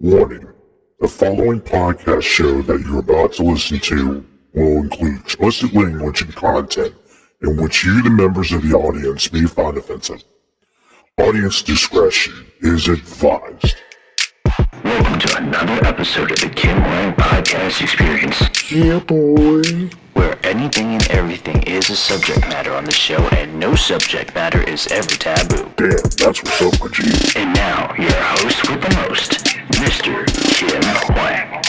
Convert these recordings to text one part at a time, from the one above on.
Warning: the following podcast show that you're about to listen to will include explicit language and content in which you, the members of the audience, may find offensive. Audience discretion is advised. Welcome to another episode of the Kim Hoang Podcast Experience. Yeah, boy. Where anything and everything is a subject matter on the show, and no subject matter is ever taboo. Damn, that's what's up, my G. And now, your host with the most, Mr. Kim Hoang.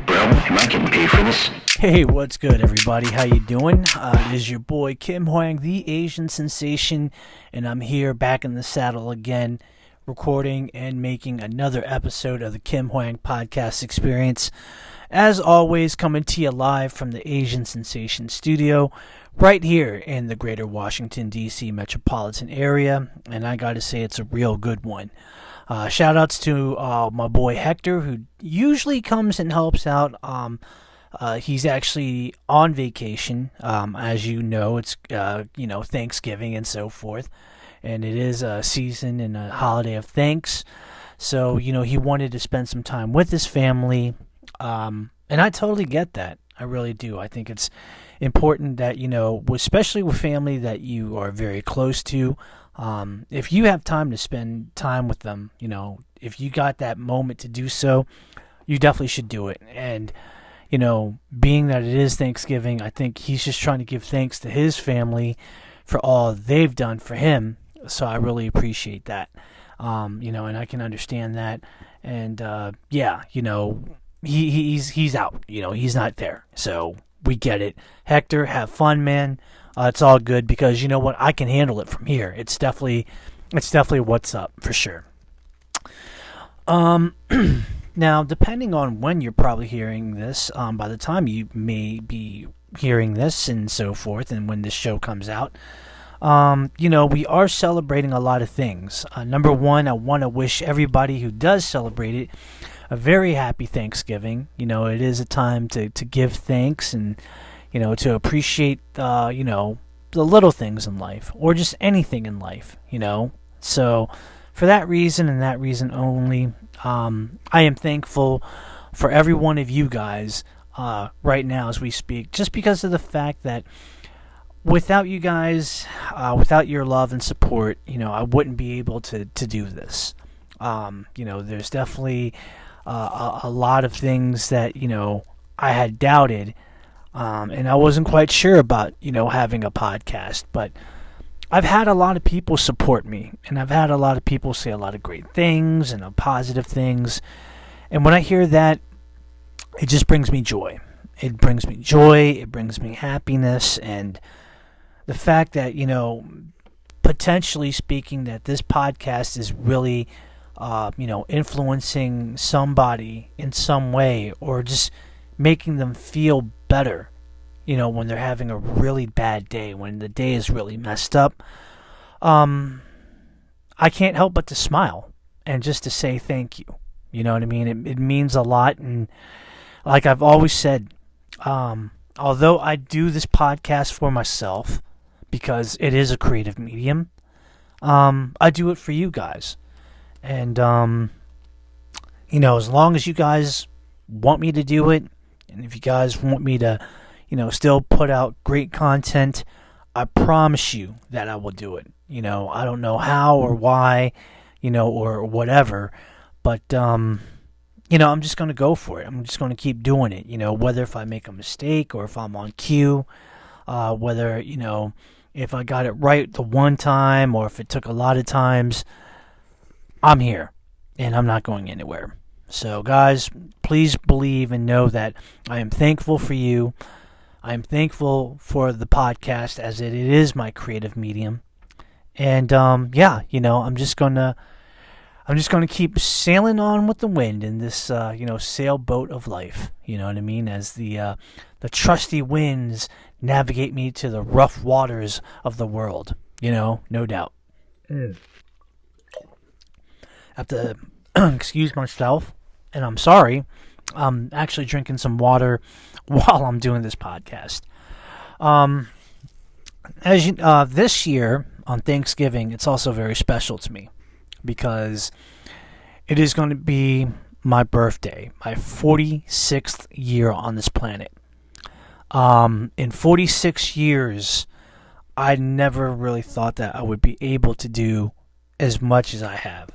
Bro, am I getting paid for this? Hey, what's good, everybody? How you doing? It is your boy Kim Hoang, the Asian sensation, and I'm here back in the saddle again, recording and making another episode of the Kim Hoang Podcast Experience. As always, coming to you live from the Asian Sensation studio, right here in the greater Washington DC Metropolitan Area, and I gotta say it's a real good one. Shout outs to my boy Hector, who usually comes and helps out. He's actually on vacation. As you know, it's Thanksgiving and so forth, and it is a season and a holiday of thanks. So he wanted to spend some time with his family. And I totally get that. I really do. I think it's important that, especially with family that you are very close to, if you have time to spend time with them, if you got that moment to do so, you definitely should do it. And, being that it is Thanksgiving, I think he's just trying to give thanks to his family for all they've done for him. So I really appreciate that. And I can understand that. And, He's out, he's not there. So we get it. Hector, have fun, man. It's all good because you know what? I can handle it from here. It's definitely what's up for sure. Now, depending on when you're probably hearing this, by the time you may be hearing this and so forth, and when this show comes out, we are celebrating a lot of things. Number one, I want to wish everybody who does celebrate it a very happy Thanksgiving. It is a time to give thanks and, to appreciate, the little things in life or just anything in life, So for that reason and that reason only, I am thankful for every one of you guys right now as we speak, just because of the fact that without you guys, without your love and support, I wouldn't be able to do this. There's definitely a lot of things that, I had doubted, and I wasn't quite sure about, having a podcast, but I've had a lot of people support me, and I've had a lot of people say a lot of great things and positive things, and when I hear that, it just brings me joy. It brings me joy, it brings me happiness, and the fact that, potentially speaking, that this podcast is really influencing somebody in some way or just making them feel better, when they're having a really bad day, when the day is really messed up. I can't help but to smile and just to say thank you. You know what I mean? It means a lot. And like I've always said, although I do this podcast for myself because it is a creative medium, I do it for you guys. And, as long as you guys want me to do it, and if you guys want me to, still put out great content, I promise you that I will do it. I don't know how or why, or whatever, but, I'm just going to go for it. I'm just going to keep doing it, whether if I make a mistake or if I'm on cue, whether, if I got it right the one time or if it took a lot of times. I'm here, and I'm not going anywhere. So, guys, please believe and know that I am thankful for you. I am thankful for the podcast, as it is my creative medium. And I'm just gonna keep sailing on with the wind in this sailboat of life. You know what I mean? As the trusty winds navigate me to the rough waters of the world. No doubt. I have to excuse myself, and I'm sorry. I'm actually drinking some water while I'm doing this podcast. This year on Thanksgiving, it's also very special to me because it is going to be my birthday, my 46th year on this planet. In 46 years, I never really thought that I would be able to do as much as I have.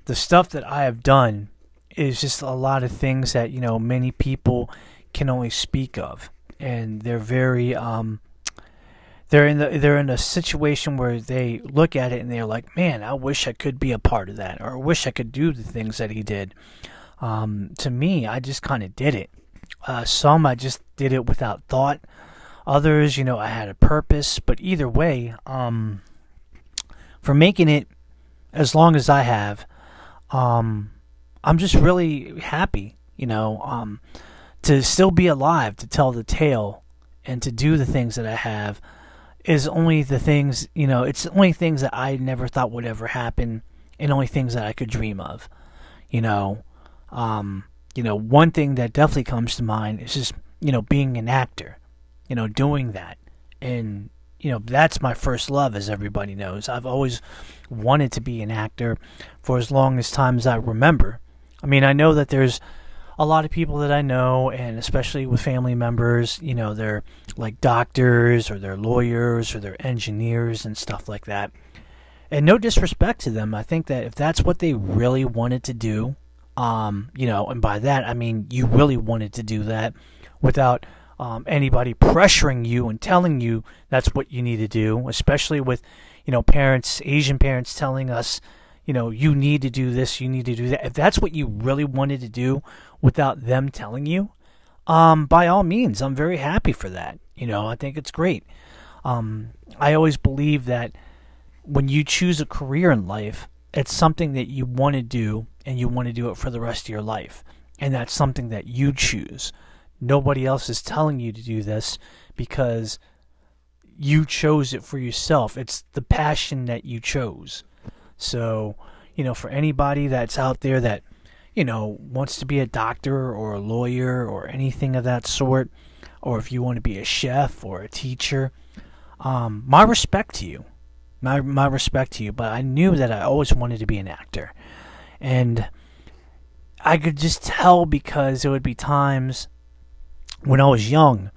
The stuff that I have done is just a lot of things that, many people can only speak of. And they're very, they're in a situation where they look at it and they're like, man, I wish I could be a part of that, or I wish I could do the things that he did. To me, I just kind of did it. Some I just did it without thought. Others, I had a purpose. But either way, for making it as long as I have, I'm just really happy, to still be alive, to tell the tale, and to do the things that I have is only the things, it's only things that I never thought would ever happen, and only things that I could dream of, one thing that definitely comes to mind is just, being an actor, doing that. And, that's my first love, as everybody knows. I've always wanted to be an actor for as long as time as I remember. I mean, I know that there's a lot of people that I know, and especially with family members, they're like doctors, or they're lawyers, or they're engineers and stuff like that. And no disrespect to them. I think that if that's what they really wanted to do, and by that I mean you really wanted to do that without anybody pressuring you and telling you that's what you need to do, especially with, parents, Asian parents telling us, you need to do this, you need to do that. If that's what you really wanted to do without them telling you, by all means, I'm very happy for that. I think it's great. I always believe that when you choose a career in life, it's something that you want to do, and you want to do it for the rest of your life. And that's something that you choose. Nobody else is telling you to do this because you chose it for yourself. It's the passion that you chose. So, for anybody that's out there that, wants to be a doctor or a lawyer or anything of that sort, or if you want to be a chef or a teacher, my respect to you. My respect to you. But I knew that I always wanted to be an actor. And I could just tell, because there would be times when I was young,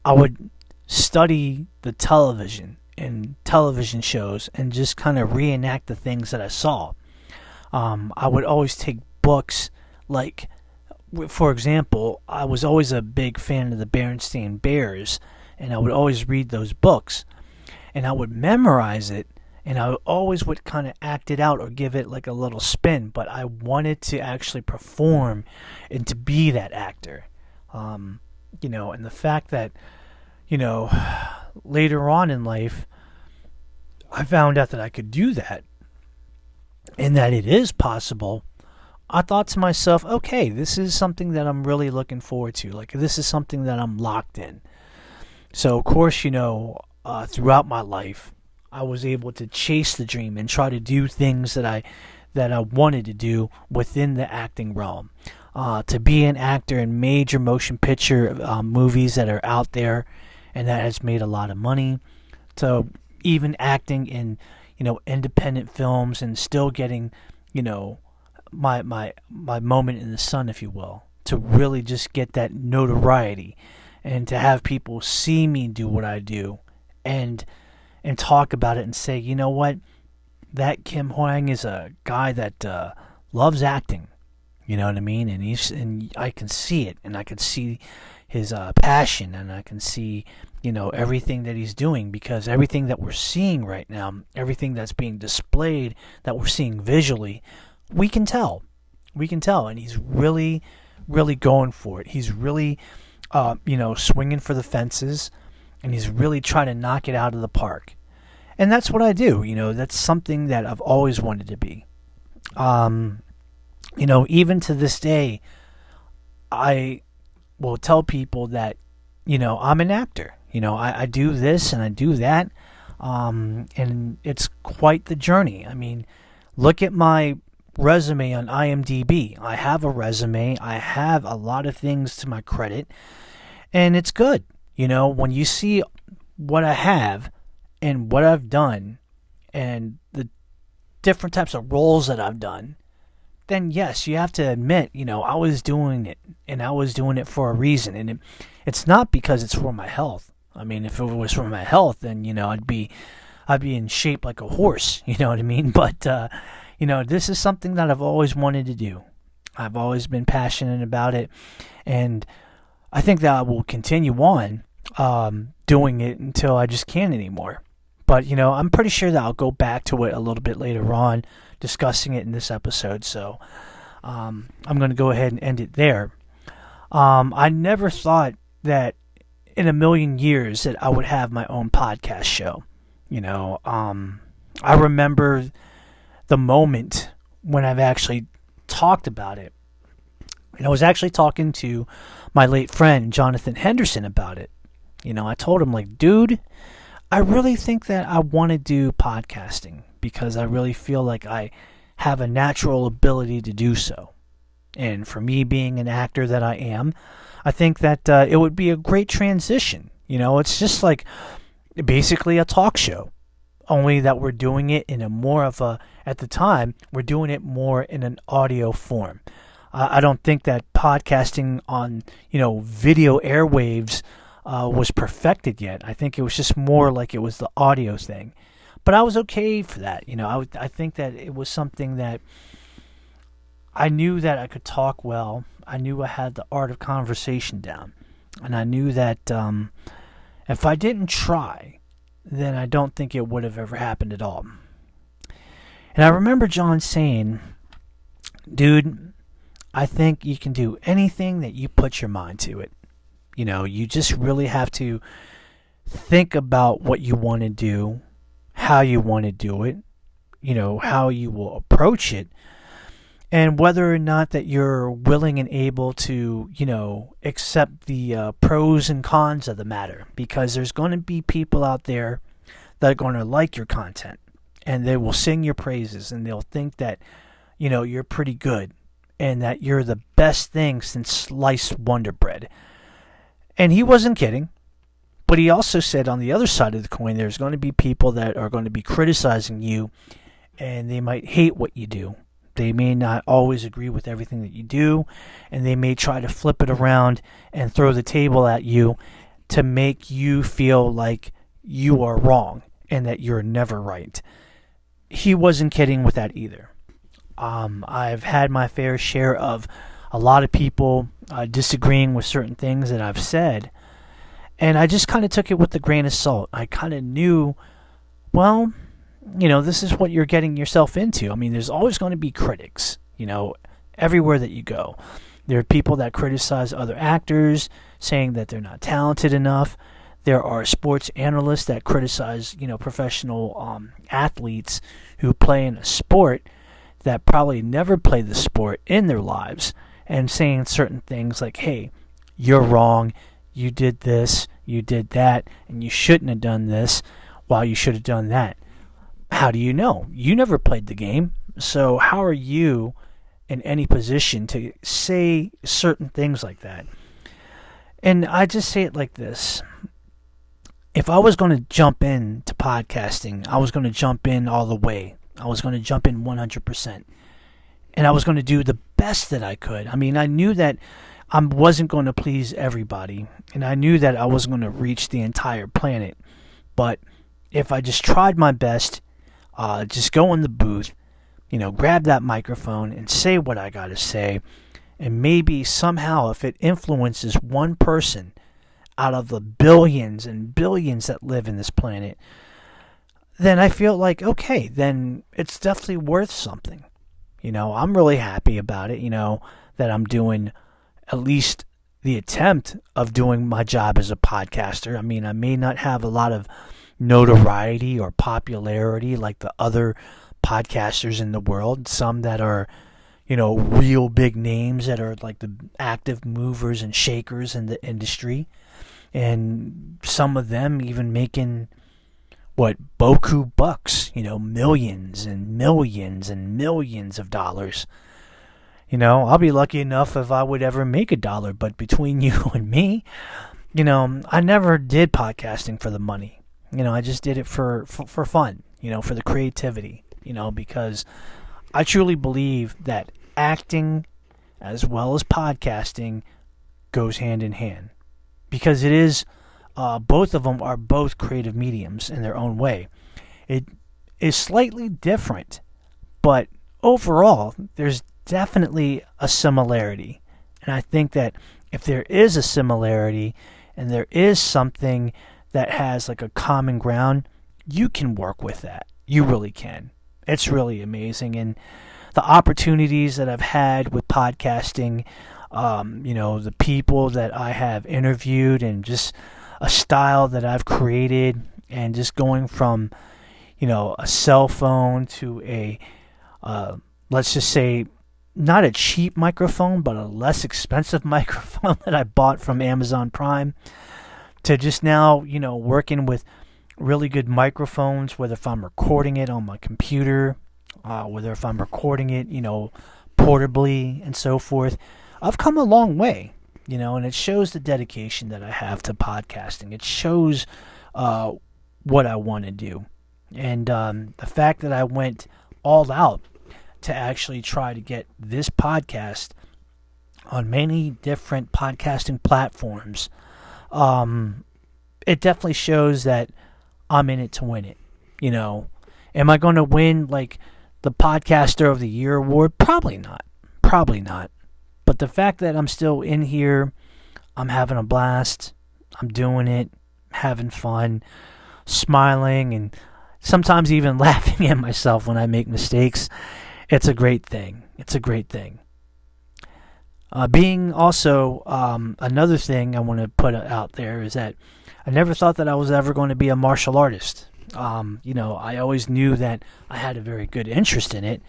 I would study the television and television shows and just kind of reenact the things that I saw. I would always take books, like, for example, I was always a big fan of the Berenstain Bears, and I would always read those books, and I would memorize it, and I always would kind of act it out or give it like a little spin, but I wanted to actually perform and to be that actor. And the fact that, later on in life, I found out that I could do that and that it is possible. I thought to myself, okay, this is something that I'm really looking forward to. Like, this is something that I'm locked in. So, of course, throughout my life, I was able to chase the dream and try to do things that I wanted to do within the acting realm. To be an actor in major motion picture movies that are out there, and that has made a lot of money, to even acting in, independent films and still getting, my moment in the sun, if you will, to really just get that notoriety and to have people see me do what I do and talk about it and say, you know what, that Kim Hoang is a guy that loves acting. You know what I mean? And I can see it, and I can see his passion, and I can see, everything that he's doing, because everything that we're seeing right now, everything that's being displayed, that we're seeing visually, we can tell. And he's really, really going for it. He's really, swinging for the fences, and he's really trying to knock it out of the park. And that's what I do. That's something that I've always wanted to be. Even to this day, I will tell people that, I'm an actor. I do this and I do that. And it's quite the journey. I mean, look at my resume on IMDb. I have a resume. I have a lot of things to my credit. And it's good. When you see what I have and what I've done and the different types of roles that I've done, then yes, you have to admit, I was doing it, and I was doing it for a reason, and it's not because it's for my health. I mean, if it was for my health, then I'd be in shape like a horse. You know what I mean? But this is something that I've always wanted to do. I've always been passionate about it, and I think that I will continue on doing it until I just can't anymore. But, I'm pretty sure that I'll go back to it a little bit later on, discussing it in this episode. So I'm going to go ahead and end it there. I never thought that in a million years that I would have my own podcast show. I remember the moment when I've actually talked about it. And I was actually talking to my late friend, Jonathan Henderson, about it. I told him, like, dude, I really think that I want to do podcasting because I really feel like I have a natural ability to do so. And for me being an actor that I am, I think that it would be a great transition. It's just like basically a talk show, only that we're doing it in at the time, we're doing it more in an audio form. I don't think that podcasting on, video airwaves was perfected yet. I think it was just more like it was the audio thing. But I was okay for that. I think that it was something that I knew that I could talk well. I knew I had the art of conversation down. And I knew that if I didn't try, then I don't think it would have ever happened at all. And I remember John saying, dude, I think you can do anything that you put your mind to it. You just really have to think about what you want to do, how you want to do it, how you will approach it, and whether or not that you're willing and able to, accept the pros and cons of the matter. Because there's going to be people out there that are going to like your content, and they will sing your praises, and they'll think that, you're pretty good, and that you're the best thing since sliced Wonder Bread. And he wasn't kidding. But he also said on the other side of the coin, there's going to be people that are going to be criticizing you, and they might hate what you do. They may not always agree with everything that you do, and they may try to flip it around and throw the table at you to make you feel like you are wrong and that you're never right. He wasn't kidding with that either. I've had my fair share of a lot of people disagreeing with certain things that I've said, and I just kind of took it with a grain of salt. I kind of knew, well, this is what you're getting yourself into. I mean, there's always going to be critics, everywhere that you go. There are people that criticize other actors, saying that they're not talented enough. There are sports analysts that criticize, professional athletes who play in a sport that probably never played the sport in their lives, and saying certain things like, hey, you're wrong, you did this, you did that, and you shouldn't have done this, while you should have done that. How do you know? You never played the game, so how are you in any position to say certain things like that? And I just say it like this. If I was going to jump into podcasting, I was going to jump in all the way. I was going to jump in 100%. And I was going to do the best that I could. I mean, I knew that I wasn't going to please everybody. And I knew that I wasn't going to reach the entire planet. But if I just tried my best, just go in the booth, grab that microphone and say what I got to say. And maybe somehow if it influences one person out of the billions and billions that live in this planet, then I feel like, okay, then it's definitely worth something. I'm really happy about it, that I'm doing at least the attempt of doing my job as a podcaster. I mean, I may not have a lot of notoriety or popularity like the other podcasters in the world, some that are, real big names that are like the active movers and shakers in the industry, and some of them even making boku bucks, millions and millions and millions of dollars. I'll be lucky enough if I would ever make $1, but between you and me, I never did podcasting for the money. I just did it for fun, for the creativity, because I truly believe that acting as well as podcasting goes hand in hand, because it is both of them are both creative mediums in their own way. It is slightly different, but overall there's definitely a similarity. And I think that if there is a similarity and there is something that has like a common ground, you can work with that. You really can. It's really amazing. And the opportunities that I've had with podcasting, the people that I have interviewed, and just a style that I've created, and just going from, a cell phone to a, let's just say, not a cheap microphone, but a less expensive microphone that I bought from Amazon Prime, to just now, working with really good microphones, whether if I'm recording it on my computer, whether if I'm recording it, portably and so forth. I've come a long way, and it shows the dedication that I have to podcasting. It shows what I want to do. And the fact that I went all out to actually try to get this podcast on many different podcasting platforms, it definitely shows that I'm in it to win it. Am I going to win like the Podcaster of the Year award? Probably not. But the fact that I'm still in here, I'm having a blast, I'm doing it, having fun, smiling, and sometimes even laughing at myself when I make mistakes, it's a great thing. Being also, another thing I want to put out there is that I never thought that I was ever going to be a martial artist. I always knew that I had a very good interest in it,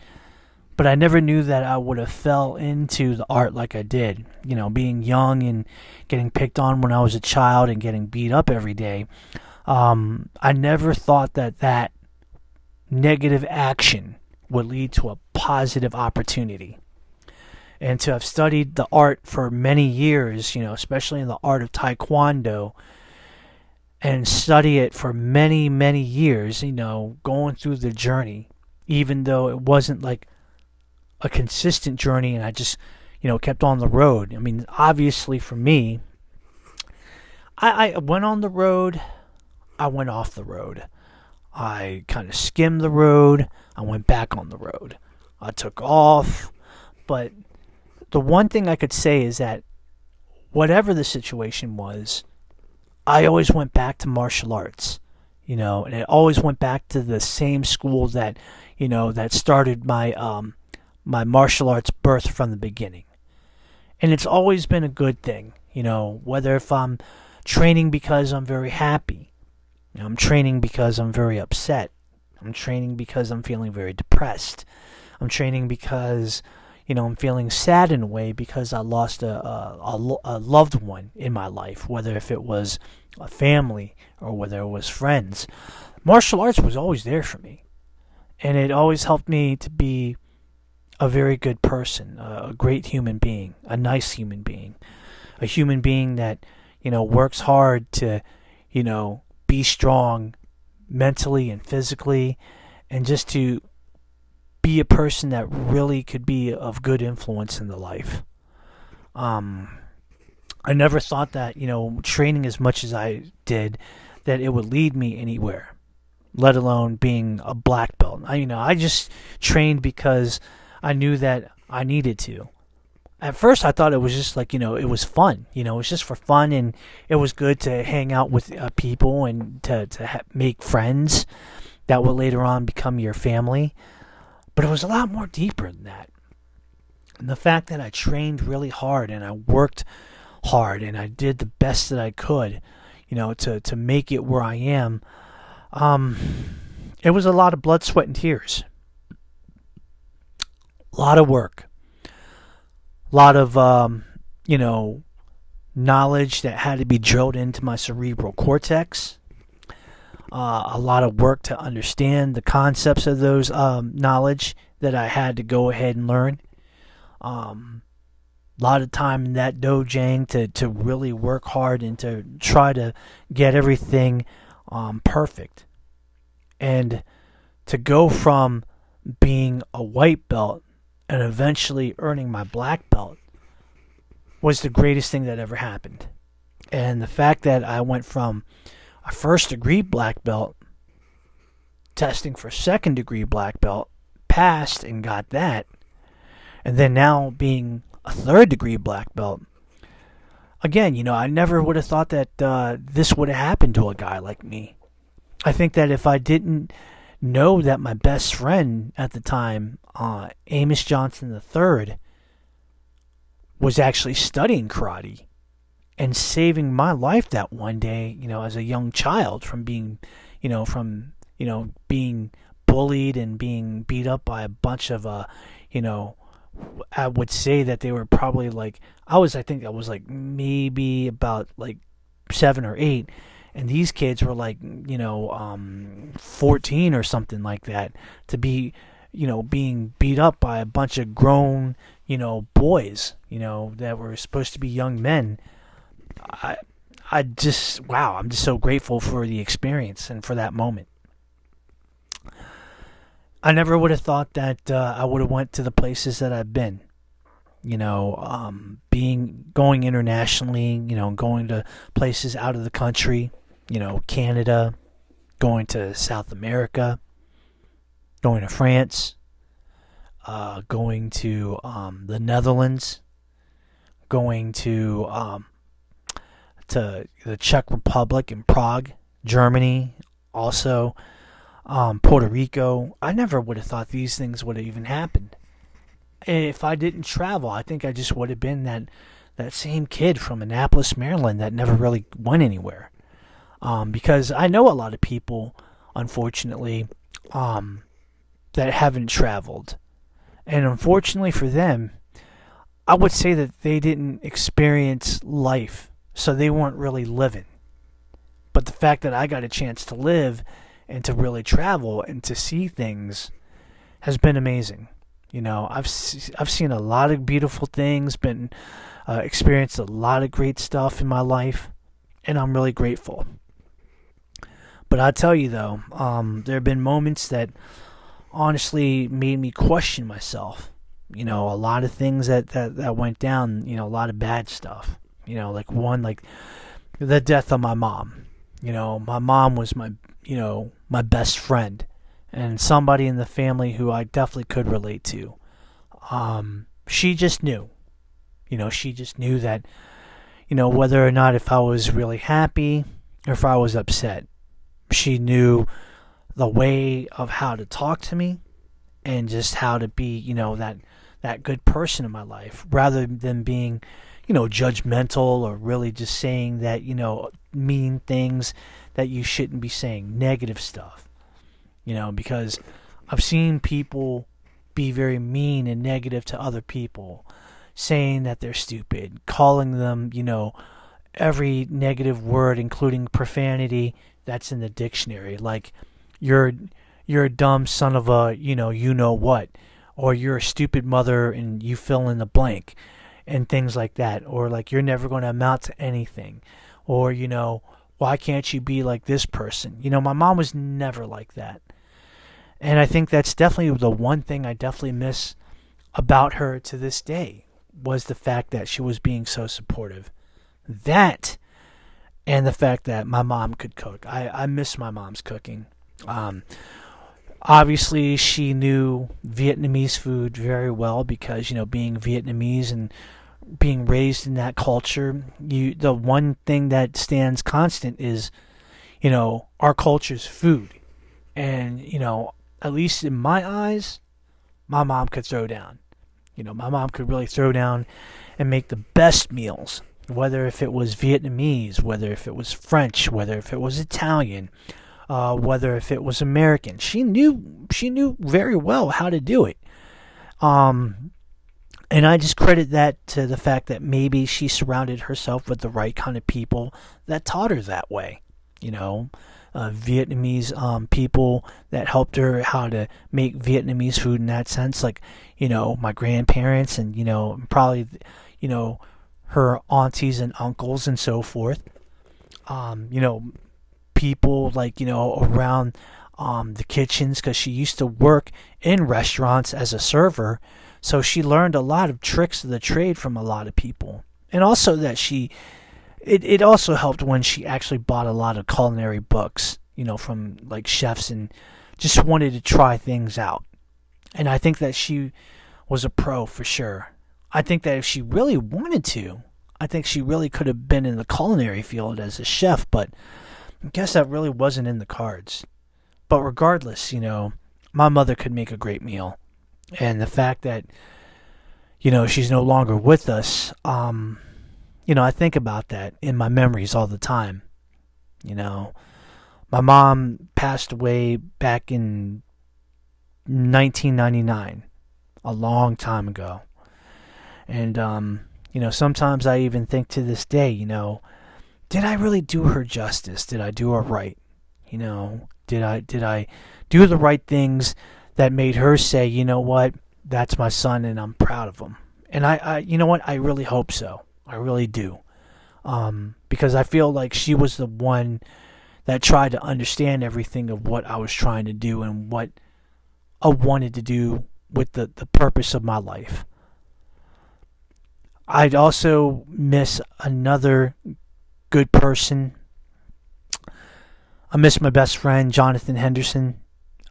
but I never knew that I would have fell into the art like I did. Being young and getting picked on when I was a child and getting beat up every day. I never thought that negative action would lead to a positive opportunity. And to have studied the art for many years, especially in the art of Taekwondo, and study it for many, many years, going through the journey, even though it wasn't like a consistent journey and I just, kept on the road. I mean, obviously for me, I went on the road, I went off the road. I kind of skimmed the road, I went back on the road. I took off, but the one thing I could say is that whatever the situation was, I always went back to martial arts, and it always went back to the same school that, that started my my martial arts birth from the beginning. And it's always been a good thing, whether if I'm training because I'm very happy, I'm training because I'm very upset, I'm training because I'm feeling very depressed, I'm training because, I'm feeling sad in a way because I lost a loved one in my life, whether if it was a family or whether it was friends. Martial arts was always there for me. And it always helped me to be a very good person, a great human being, a nice human being, a human being that, works hard to, be strong mentally and physically, and just to be a person that really could be of good influence in the life. I never thought that, training as much as I did, that it would lead me anywhere, let alone being a black belt. I just trained because I knew that I needed to. At first, I thought it was just like, it was fun. It was just for fun, and it was good to hang out with people and to make friends that would later on become your family. But it was a lot more deeper than that. And the fact that I trained really hard and I worked hard and I did the best that I could, to make it where I am, it was a lot of blood, sweat, and tears. A lot of work. A lot of, knowledge that had to be drilled into my cerebral cortex. A lot of work to understand the concepts of those knowledge that I had to go ahead and learn. A lot of time in that dojang to really work hard and to try to get everything perfect. And to go from being a white belt and eventually earning my black belt was the greatest thing that ever happened. And the fact that I went from a first degree black belt, testing for second degree black belt, passed and got that, and then now being a third degree black belt. Again, I never would have thought that this would have happened to a guy like me. I think that if I didn't know that my best friend at the time, Amos Johnson III, was actually studying karate and saving my life that one day, as a young child from being, being bullied and being beat up by a bunch of, I would say that they were probably I think I was maybe about 7 or 8, and these kids were 14 or something like that, to be, being beat up by a bunch of grown, boys, that were supposed to be young men. I'm just so grateful for the experience and for that moment. I never would have thought that I would have went to the places that I've been. Going internationally, going to places out of the country, Canada, going to South America, going to France, going to the Netherlands, going to the Czech Republic and Prague, Germany, also Puerto Rico. I never would have thought these things would have even happened. If I didn't travel, I think I just would have been that same kid from Annapolis, Maryland, that never really went anywhere. Because I know a lot of people, unfortunately, that haven't traveled. And unfortunately for them, I would say that they didn't experience life, so they weren't really living. But the fact that I got a chance to live and to really travel and to see things has been amazing. I've seen a lot of beautiful things, experienced a lot of great stuff in my life, and I'm really grateful. But I'll tell you though, there have been moments that honestly made me question myself. A lot of things that went down, a lot of bad stuff. Like the death of my mom. My mom was my best friend, and somebody in the family who I definitely could relate to. She just knew. She just knew that, whether or not if I was really happy or if I was upset. She knew the way of how to talk to me and just how to be, that good person in my life, rather than being, judgmental or really just saying that, mean things that you shouldn't be saying, negative stuff. Because I've seen people be very mean and negative to other people, saying that they're stupid, calling them, every negative word, including profanity that's in the dictionary, like you're a dumb son of a, you know what, or you're a stupid mother and you fill in the blank, and things like that, or like you're never going to amount to anything, or why can't you be like this person? My mom was never like that. And I think that's definitely the one thing I definitely miss about her to this day, was the fact that she was being so supportive. That, and the fact that my mom could cook. I miss my mom's cooking. Obviously, she knew Vietnamese food very well because, being Vietnamese and being raised in that culture, the one thing that stands constant is, our culture's food. And, at least in my eyes, my mom could throw down. My mom could really throw down and make the best meals, whether if it was Vietnamese, whether if it was French, whether if it was Italian, whether if it was American. She knew very well how to do it. And I just credit that to the fact that maybe she surrounded herself with the right kind of people that taught her that way. Vietnamese people that helped her how to make Vietnamese food in that sense, like my grandparents and probably her aunties and uncles and so forth. People like around the kitchens, because she used to work in restaurants as a server, So she learned a lot of tricks of the trade from a lot of people. And also that it also helped when she actually bought a lot of culinary books, from like chefs, and just wanted to try things out. And I think that she was a pro for sure. I think that if she really wanted to, I think she really could have been in the culinary field as a chef, but I guess that really wasn't in the cards. But regardless, my mother could make a great meal. And the fact that, she's no longer with us, I think about that in my memories all the time. My mom passed away back in 1999, a long time ago. And, sometimes I even think to this day, did I really do her justice? Did I do her right? Did I do the right things that made her say, you know what, that's my son and I'm proud of him? And I I really hope so. I really do. Because I feel like she was the one that tried to understand everything of what I was trying to do and what I wanted to do with the purpose of my life. I'd also miss another good person. I miss my best friend, Jonathan Henderson.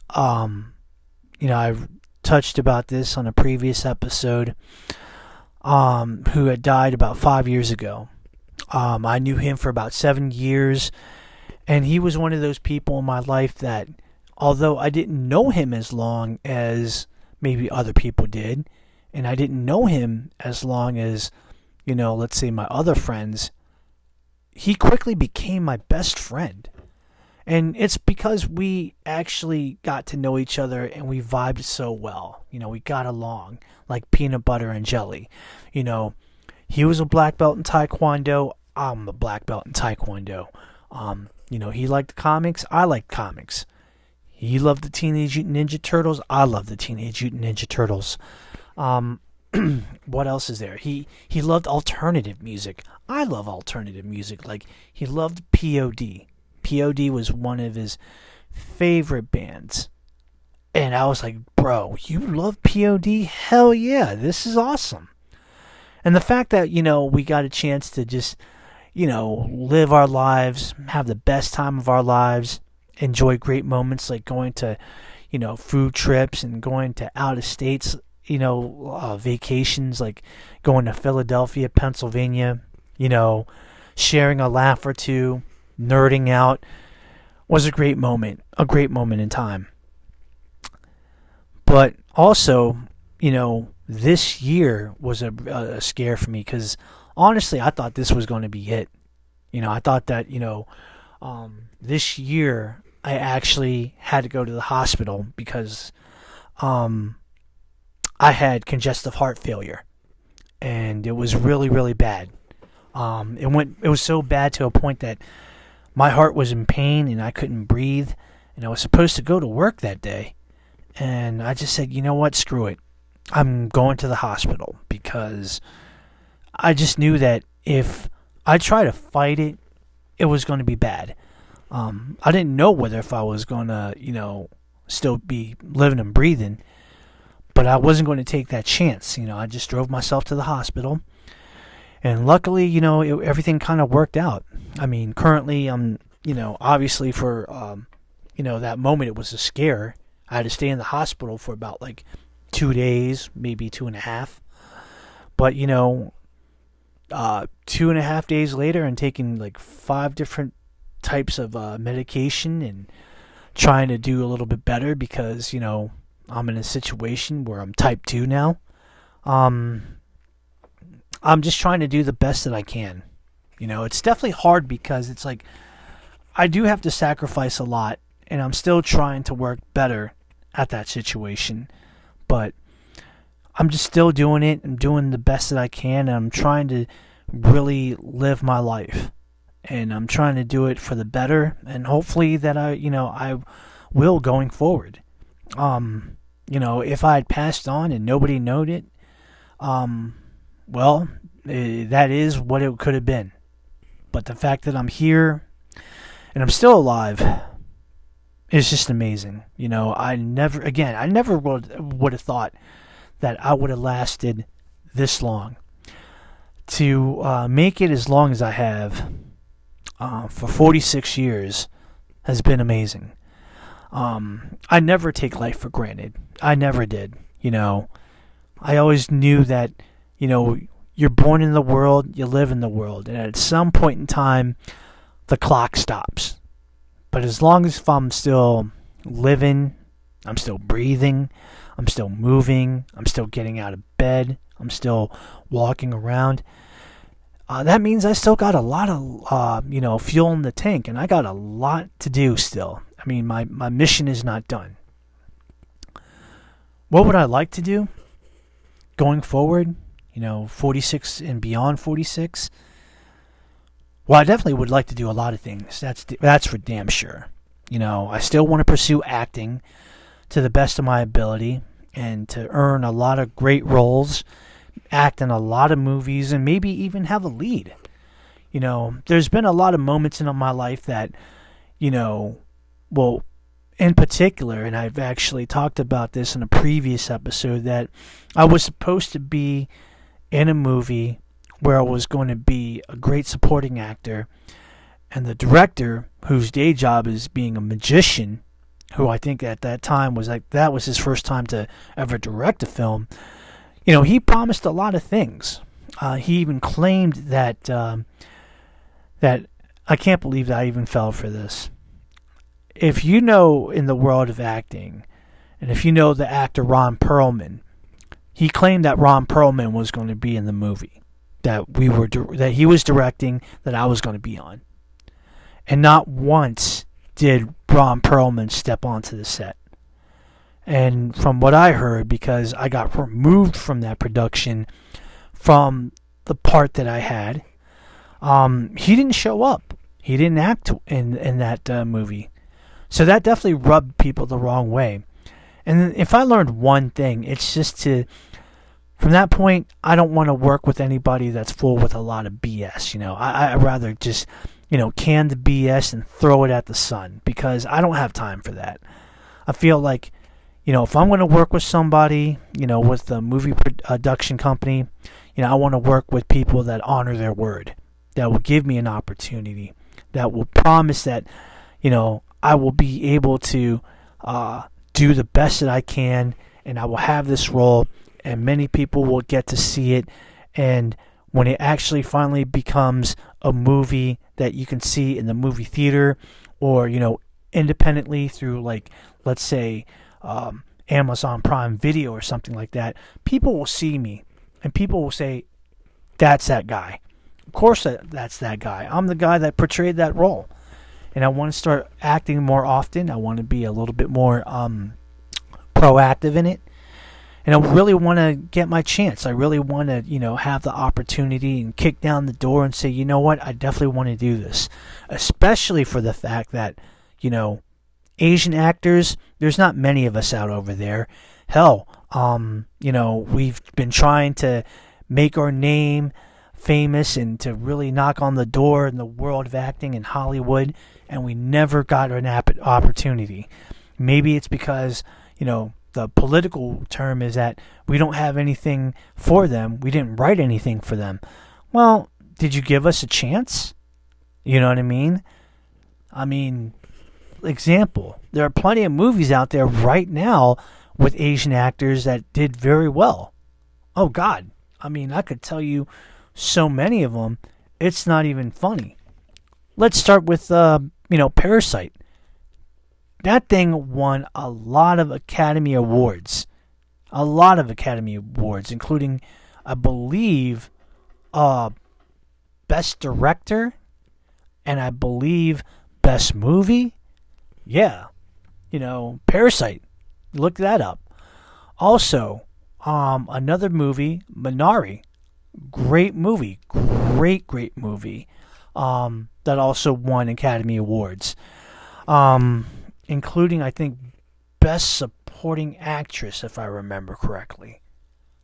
I've touched about this on a previous episode, who had died about 5 years ago. I knew him for about 7 years, and he was one of those people in my life that, although I didn't know him as long as maybe other people did, and I didn't know him as long as, let's say my other friends, he quickly became my best friend. And it's because we actually got to know each other and we vibed so well. We got along like peanut butter and jelly. He was a black belt in Taekwondo. I'm a black belt in Taekwondo. He liked comics. I liked comics. He loved the Teenage Mutant Ninja Turtles. I love the Teenage Mutant Ninja Turtles. What else is there? He loved alternative music. I love alternative music. Like, he loved POD. POD was one of his favorite bands. And I was like, bro, you love POD? Hell yeah, this is awesome. And the fact that, we got a chance to just, live our lives, have the best time of our lives, enjoy great moments like going to, food trips and going to out of states, vacations, like going to Philadelphia, Pennsylvania, sharing a laugh or two, nerding out, was a great moment in time. But also, this year was a scare for me because honestly, I thought this was going to be it. I thought that, this year I actually had to go to the hospital because I had congestive heart failure, and it was really, really bad. It was so bad to a point that my heart was in pain and I couldn't breathe, and I was supposed to go to work that day. And I just said, you know what, screw it. I'm going to the hospital because I just knew that if I tried to fight it, it was going to be bad. I didn't know whether if I was going to, still be living and breathing, but I wasn't going to take that chance. I just drove myself to the hospital. And luckily, everything kind of worked out. I mean, currently, I'm, obviously for, that moment it was a scare. I had to stay in the hospital for about 2 days, maybe 2.5. But, 2.5 days later and taking 5 different types of medication and trying to do a little bit better because, I'm in a situation where I'm type 2 now. I'm just trying to do the best that I can. It's definitely hard because it's I do have to sacrifice a lot, and I'm still trying to work better at that situation. But I'm just still doing it. I'm doing the best that I can, and I'm trying to really live my life. And I'm trying to do it for the better, and hopefully that I will going forward. If I had passed on and nobody knowed it, well, that is what it could have been. But the fact that I'm here and I'm still alive is just amazing. I never would have thought that I would have lasted this long. To make it as long as I have for 46 years has been amazing. I never take life for granted. I never did. I always knew that, you're born in the world, you live in the world, and at some point in time, the clock stops. But as long as I'm still living, I'm still breathing, I'm still moving, I'm still getting out of bed, I'm still walking around, that means I still got a lot of, fuel in the tank, and I got a lot to do still. I mean, my mission is not done. What would I like to do going forward? 46 and beyond 46? Well, I definitely would like to do a lot of things. That's for damn sure. I still want to pursue acting to the best of my ability and to earn a lot of great roles, act in a lot of movies, and maybe even have a lead. There's been a lot of moments in my life that, well, in particular, and I've actually talked about this in a previous episode, that I was supposed to be in a movie where I was going to be a great supporting actor, and the director, whose day job is being a magician, who I think at that time that was his first time to ever direct a film, he promised a lot of things. He even claimed that I can't believe that I even fell for this. If you know in the world of acting, and if you know the actor Ron Perlman, he claimed that Ron Perlman was going to be in the movie that he was directing, that I was going to be on. And not once did Ron Perlman step onto the set. And from what I heard, because I got removed from that production from the part that I had, he didn't show up. He didn't act in that movie. So that definitely rubbed people the wrong way. And if I learned one thing, it's just from that point, I don't want to work with anybody that's full with a lot of BS. I'd rather just, can the BS and throw it at the sun, because I don't have time for that. I feel like, if I'm going to work with somebody, with a movie production company, I want to work with people that honor their word, that will give me an opportunity, that will promise that, I will be able to do the best that I can, and I will have this role, and many people will get to see it. And when it actually finally becomes a movie that you can see in the movie theater, or independently through, like, let's say Amazon Prime Video or something like that, people will see me and people will say, that's that guy. Of course that's that guy. I'm the guy that portrayed that role. And I want to start acting more often. I want to be a little bit more proactive in it. And I really want to get my chance. I really want to, have the opportunity and kick down the door and say, you know what, I definitely want to do this. Especially for the fact that, Asian actors, there's not many of us out over there. Hell, we've been trying to make our name famous and to really knock on the door in the world of acting in Hollywood, and we never got an opportunity. Maybe it's because, the political term is that we don't have anything for them. We didn't write anything for them. Well, did you give us a chance? You know what I mean? Example, there are plenty of movies out there right now with Asian actors that did very well. Oh, God. I could tell you so many of them, it's not even funny. Let's start with, Parasite. That thing won a lot of Academy Awards. A lot of Academy Awards, including, I believe, Best Director, and I believe Best Movie. Yeah. Parasite. Look that up. Also, another movie, Minari. Great movie. Great movie. That also won Academy Awards. Including, I think, Best Supporting Actress, if I remember correctly.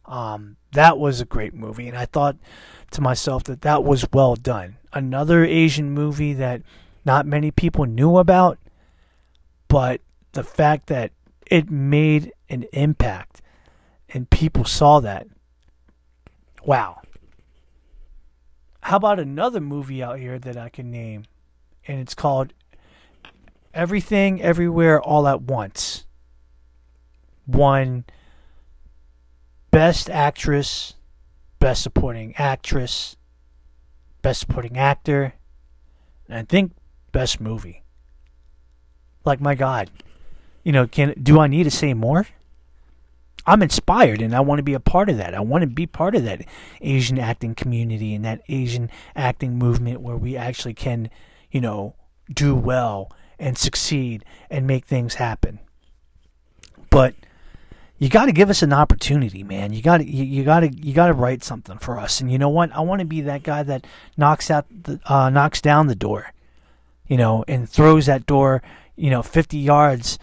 That was a great movie, and I thought to myself that was well done. Another Asian movie that not many people knew about, but the fact that it made an impact and people saw that, wow. How about another movie out here that I can name? And it's called Everything, Everywhere, All at Once. Won Best Actress, Best Supporting Actress, Best Supporting Actor, and I think Best Movie. Like, my God. Do I need to say more? I'm inspired, and I want to be a part of that. I want to be part of that Asian acting community and that Asian acting movement where we actually can, do well and succeed and make things happen. But you got to give us an opportunity, man. You got to write something for us. And you know what? I want to be that guy that knocks down the door, and throws that door, 50 yards,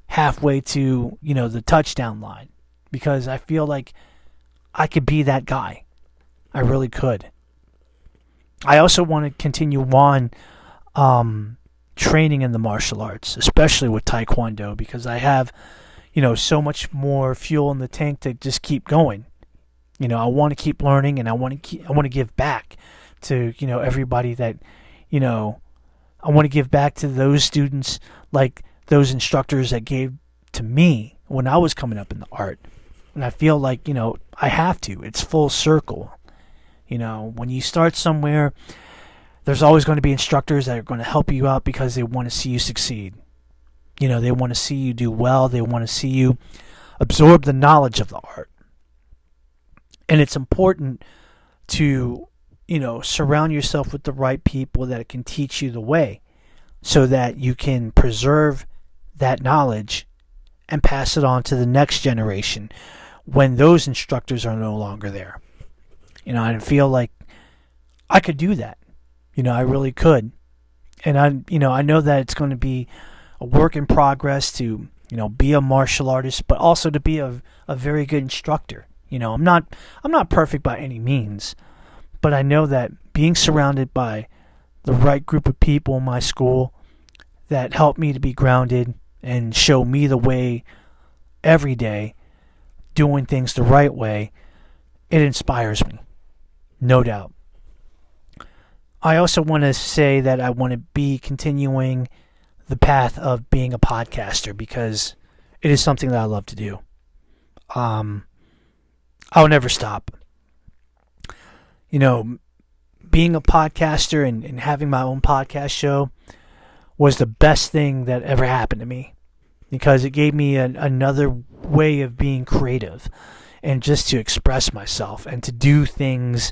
halfway to, the touchdown line, because I feel like I could be that guy. I really could. I also want to continue on training in the martial arts, especially with Taekwondo, because I have, so much more fuel in the tank to just keep going. I want to keep learning, and I want to give back to, everybody that, I want to give back to those students, like those instructors that gave to me when I was coming up in the art. And I feel like, I have to. It's full circle. When you start somewhere, there's always going to be instructors that are going to help you out because they want to see you succeed. They want to see you do well. They want to see you absorb the knowledge of the art. And it's important to, surround yourself with the right people that can teach you the way so that you can preserve that knowledge and pass it on to the next generation when those instructors are no longer there. I feel like I could do that. I really could. And I know that it's going to be a work in progress to, be a martial artist, but also to be a very good instructor. I'm not perfect by any means, but I know that being surrounded by the right group of people in my school that help me to be grounded and show me the way every day, doing things the right way, it inspires me, no doubt. I also want to say that I want to be continuing the path of being a podcaster because it is something that I love to do. I'll never stop. Being a podcaster and having my own podcast show was the best thing that ever happened to me because it gave me another way of being creative and just to express myself and to do things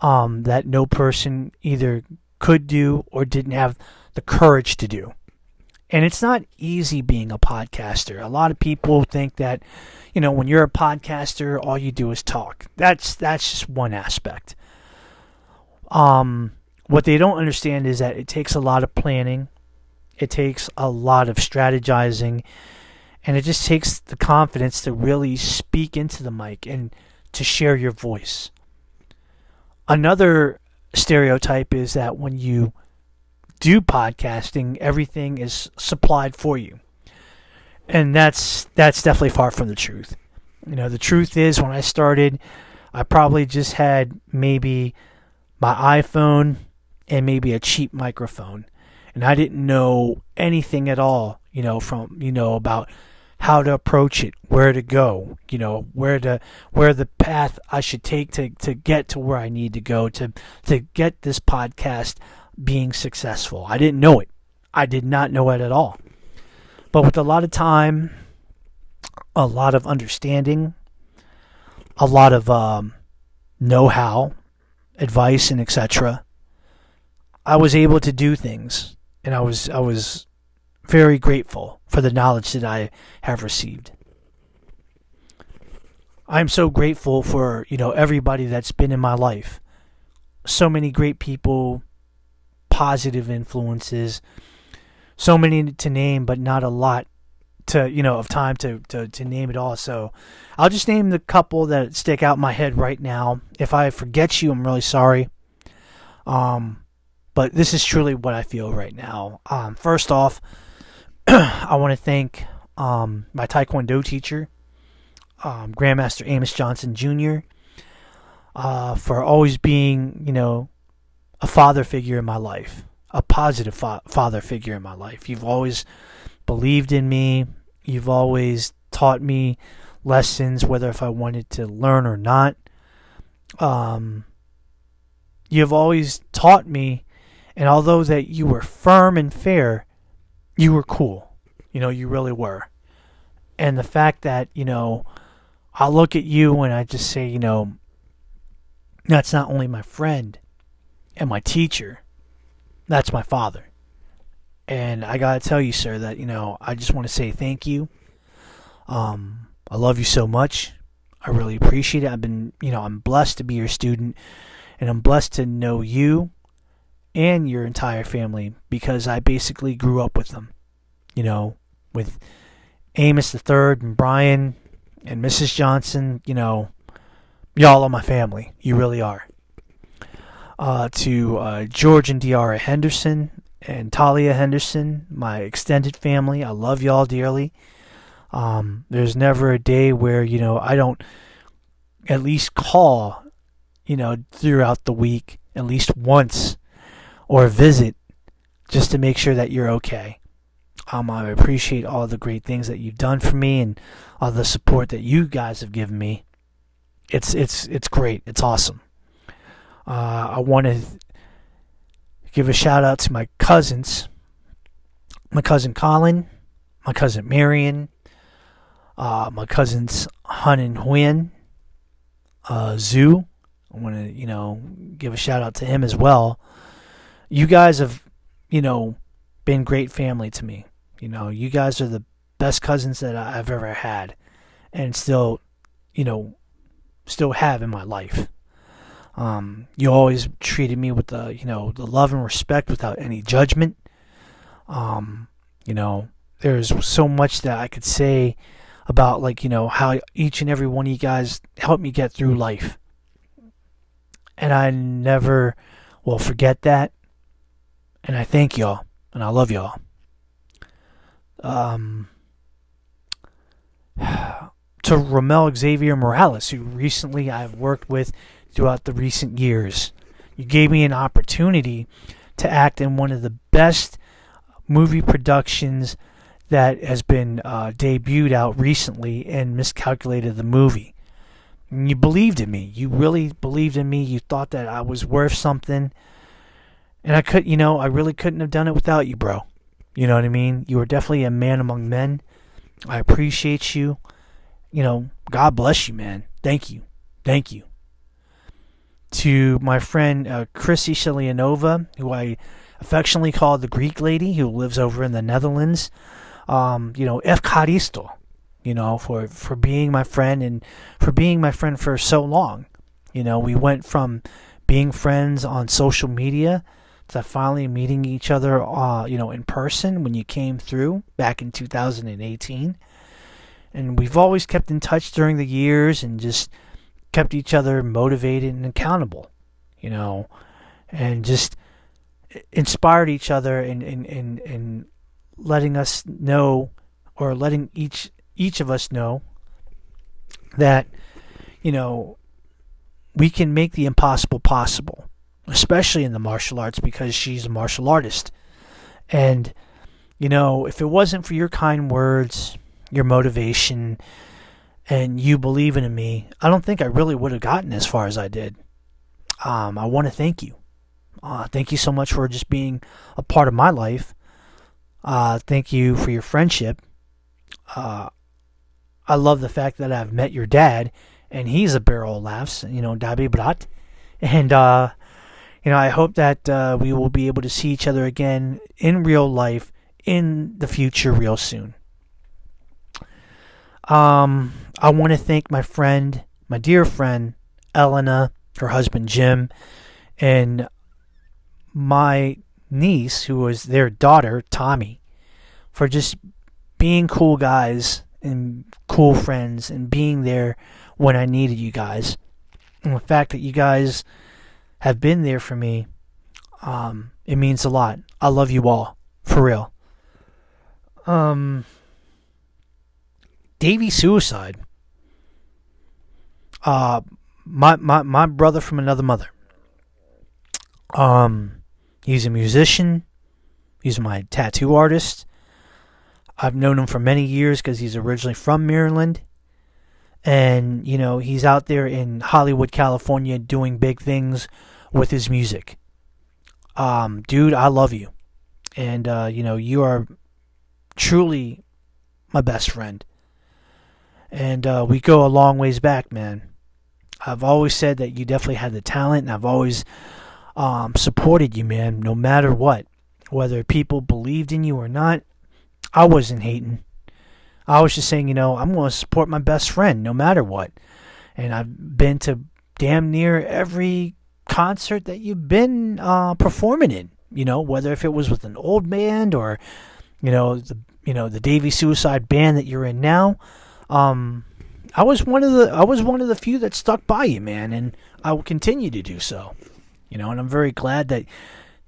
that no person either could do or didn't have the courage to do. And it's not easy being a podcaster. A lot of people think that, when you're a podcaster, all you do is talk. That's just one aspect. What they don't understand is that it takes a lot of planning. It takes a lot of strategizing. And it just takes the confidence to really speak into the mic and to share your voice. Another stereotype is that when you do podcasting, everything is supplied for you. And that's definitely far from the truth. The truth is when I started, I probably just had maybe my iPhone and maybe a cheap microphone. And I didn't know anything at all, about how to approach it, where to go, where the path I should take to get to where I need to go to get this podcast being successful. I didn't know it. I did not know it at all. But with a lot of time, a lot of understanding, a lot of know-how, advice, and etc., I was able to do things, and I was very grateful for the knowledge that I have received. I'm so grateful for, everybody that's been in my life. So many great people, positive influences, so many to name, but not a lot of time to name it all. So I'll just name the couple that stick out in my head right now. If I forget you, I'm really sorry. But this is truly what I feel right now. First off, I want to thank my Taekwondo teacher, Grandmaster Amos Johnson Jr., for always being, a father figure in my life, a positive father figure in my life. You've always believed in me. You've always taught me lessons, whether if I wanted to learn or not. You've always taught me, and although that you were firm and fair, you were cool. You really were. And the fact that, I look at you and I just say, that's not only my friend and my teacher, that's my father. And I gotta tell you, sir, that, I just want to say thank you. I love you so much. I really appreciate it. I'm blessed to be your student, and I'm blessed to know you and your entire family, because I basically grew up with them, with Amos the Third and Brian and Mrs. Johnson. Y'all are my family. You really are. To George and Deara Henderson and Talia Henderson, my extended family, I love y'all dearly. There's never a day where, I don't at least call, throughout the week, at least once, or visit, just to make sure that you're okay. I appreciate all the great things that you've done for me and all the support that you guys have given me. It's great. It's awesome. I want to give a shout out to my cousins. My cousin Colin, my cousin Marion, my cousins Hun and Huyen, Zhu. I want to, give a shout out to him as well. You guys have, been great family to me. You guys are the best cousins that I've ever had, and still have in my life. You always treated me with the love and respect without any judgment. There's so much that I could say about, how each and every one of you guys helped me get through life. And I never will forget that. And I thank y'all. And I love y'all. To Romel Xavier Morales, who recently I've worked with throughout the recent years. You gave me an opportunity to act in one of the best movie productions that has been debuted out recently, and Miscalculated the Movie. And you believed in me. You really believed in me. You thought that I was worth something. And I really couldn't have done it without you, bro. You know what I mean? You were definitely a man among men. I appreciate you. God bless you, man. Thank you. Thank you. To my friend Chrissy Shelianova, who I affectionately call the Greek lady, who lives over in the Netherlands. Efkaristo, for being my friend, and for being my friend for so long. We went from being friends on social media to finally meeting each other, in person when you came through back in 2018. And we've always kept in touch during the years and just kept each other motivated and accountable, and just inspired each other in letting us know, or letting each of us know that, we can make the impossible possible, especially in the martial arts, because she's a martial artist. And, if it wasn't for your kind words, your motivation, and you believing in me, I don't think I really would have gotten as far as I did. I want to thank you. Thank you so much for just being a part of my life. Thank you for your friendship. I love the fact that I've met your dad, and he's a barrel of laughs, Dabi Brat. And, I hope that we will be able to see each other again in real life in the future real soon. I want to thank my dear friend, Elena, her husband, Jim, and my niece, who was their daughter, Tommy, for just being cool guys and cool friends and being there when I needed you guys. And the fact that you guys have been there for me, it means a lot. I love you all, for real. Davey Suicide. my brother from another mother. He's a musician. He's my tattoo artist. I've known him for many years because he's originally from Maryland. And, he's out there in Hollywood, California doing big things with his music. Dude, I love you. And, you are truly my best friend. And we go a long ways back, man. I've always said that you definitely had the talent, and I've always supported you, man, no matter what. Whether people believed in you or not, I wasn't hating. I was just saying, I'm going to support my best friend no matter what. And I've been to damn near every concert that you've been performing in, whether if it was with an old band or, the Davey Suicide band that you're in now. I was one of the few that stuck by you, man, and I will continue to do so. And I'm very glad that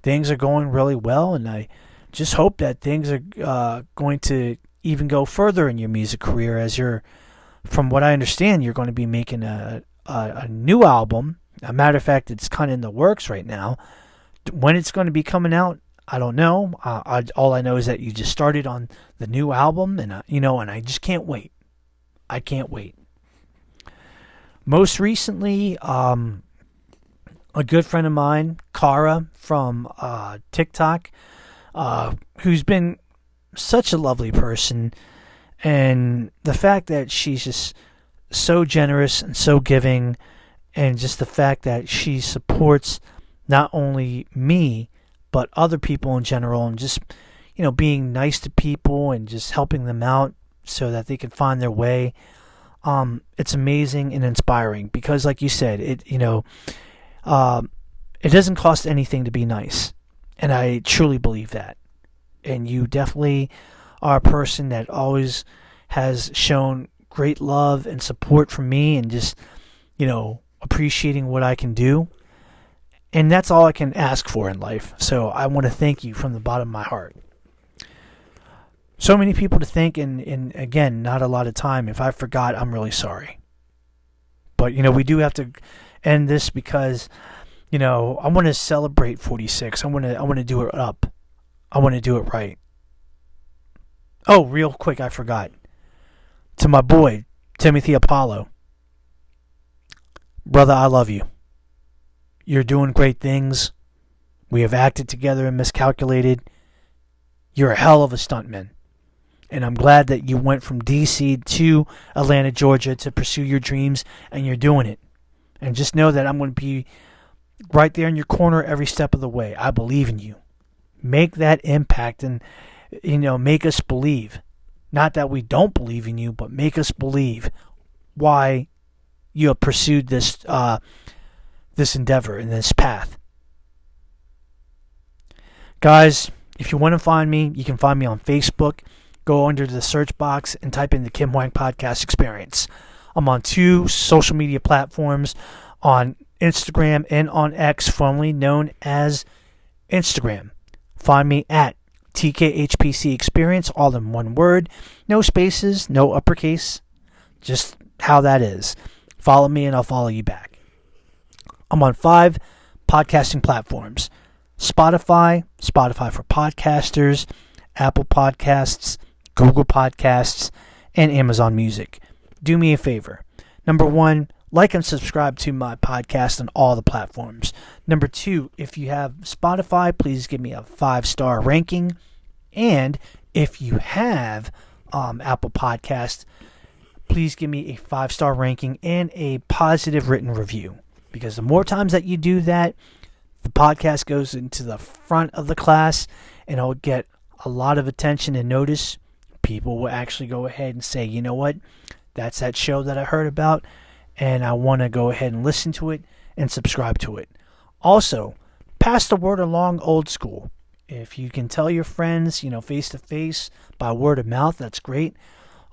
things are going really well, and I just hope that things are going to even go further in your music career, as from what I understand, you're going to be making a new album. A matter of fact, it's kind of in the works right now. When it's going to be coming out, I don't know. All I know is that you just started on the new album, and and I just can't wait. I can't wait. Most recently, a good friend of mine, Cara from TikTok, who's been such a lovely person, and the fact that she's just so generous and so giving, and just the fact that she supports not only me but other people in general, and just being nice to people and just helping them out so that they can find their way. It's amazing and inspiring because, like you said, it doesn't cost anything to be nice, and I truly believe that. And you definitely are a person that always has shown great love and support for me, and just appreciating what I can do. And that's all I can ask for in life. So I want to thank you from the bottom of my heart. So many people to thank, and again, not a lot of time. If I forgot, I'm really sorry. But, we do have to end this because, I want to celebrate 46. I want to do it up. I want to do it right. Oh, real quick, I forgot. To my boy, Timothy Apollo. Brother, I love you. You're doing great things. We have acted together and miscalculated. You're a hell of a stuntman. And I'm glad that you went from D.C. to Atlanta, Georgia to pursue your dreams, and you're doing it. And just know that I'm going to be right there in your corner every step of the way. I believe in you. Make that impact and, make us believe. Not that we don't believe in you, but make us believe why you have pursued this this endeavor and this path. Guys, if you want to find me, you can find me on Facebook. Go under the search box and type in the Kim Hoang Podcast Experience. I'm on 2 social media platforms, on Instagram and on X, formerly known as Instagram. Find me at TKHPC Experience, all in one word. No spaces, no uppercase. Just how that is. Follow me and I'll follow you back. I'm on 5 podcasting platforms. Spotify for podcasters, Apple Podcasts, Google Podcasts, and Amazon Music. Do me a favor. Number 1, like and subscribe to my podcast on all the platforms. Number 2, if you have Spotify, please give me a 5-star ranking. And if you have Apple Podcasts, please give me a 5-star ranking and a positive written review. Because the more times that you do that, the podcast goes into the front of the class and it'll get a lot of attention and notice. People will actually go ahead and say, you know what, that's that show that I heard about, and I want to go ahead and listen to it and subscribe to it. Also, pass the word along old school. If you can tell your friends, face to face by word of mouth, that's great.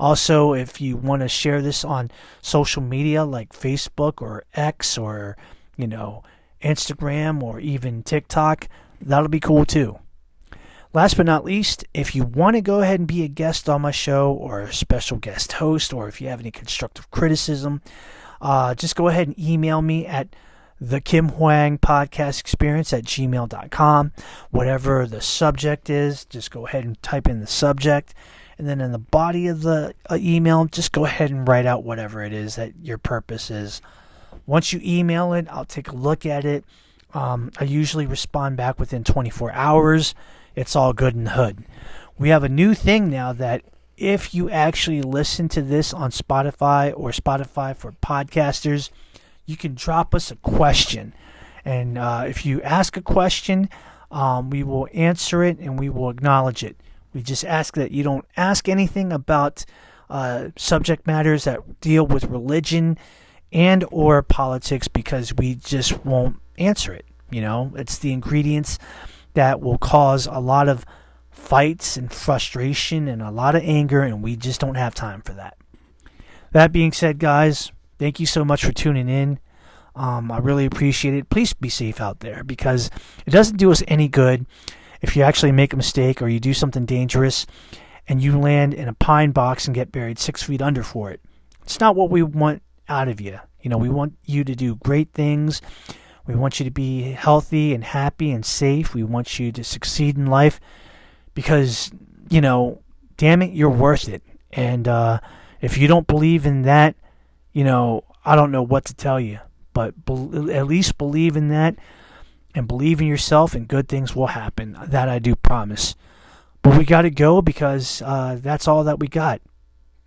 Also, if you want to share this on social media like Facebook or X or, Instagram or even TikTok, that'll be cool too. Last but not least, if you want to go ahead and be a guest on my show or a special guest host, or if you have any constructive criticism, just go ahead and email me at thekimhoangpodcastexperience@gmail.com. Whatever the subject is, just go ahead and type in the subject. And then in the body of the email, just go ahead and write out whatever it is that your purpose is. Once you email it, I'll take a look at it. I usually respond back within 24 hours. It's all good in the hood. We have a new thing now that if you actually listen to this on Spotify or Spotify for podcasters, you can drop us a question. And if you ask a question, we will answer it and we will acknowledge it. We just ask that you don't ask anything about subject matters that deal with religion and or politics, because we just won't answer it. You know, it's the ingredients that will cause a lot of fights and frustration and a lot of anger, and we just don't have time for that. That being said, guys, thank you so much for tuning in. I really appreciate it. Please be safe out there, because it doesn't do us any good if you actually make a mistake or you do something dangerous and you land in a pine box and get buried 6 feet under for it. It's not what we want out of you. You know, we want you to do great things. We want you to be healthy and happy and safe. We want you to succeed in life because, you know, damn it, you're worth it. And if you don't believe in that, you know, I don't know what to tell you. But at least believe in that and believe in yourself, and good things will happen. That I do promise. But we got to go, because that's all that we got.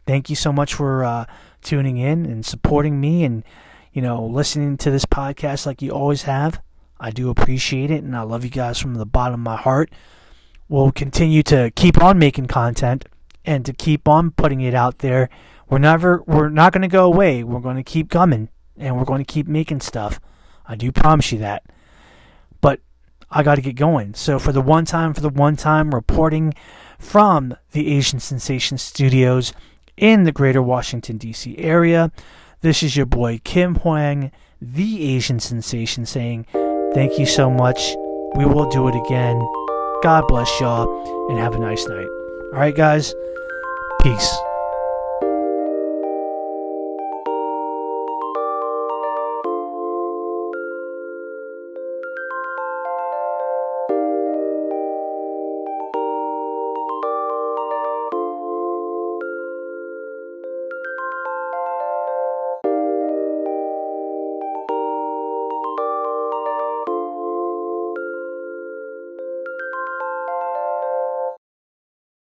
Thank you so much for tuning in and supporting me and, you know, listening to this podcast like you always have. I do appreciate it, and I love you guys from the bottom of my heart. We'll continue to keep on making content and to keep on putting it out there. We're not going to go away. We're going to keep coming, and we're going to keep making stuff. I do promise you that. But I got to get going. So for the one time, reporting from the Asian Sensation Studios in the greater Washington DC area, this is your boy Kim Hoang, the Asian Sensation, saying thank you so much. We will do it again. God bless y'all, and have a nice night. All right, guys. Peace.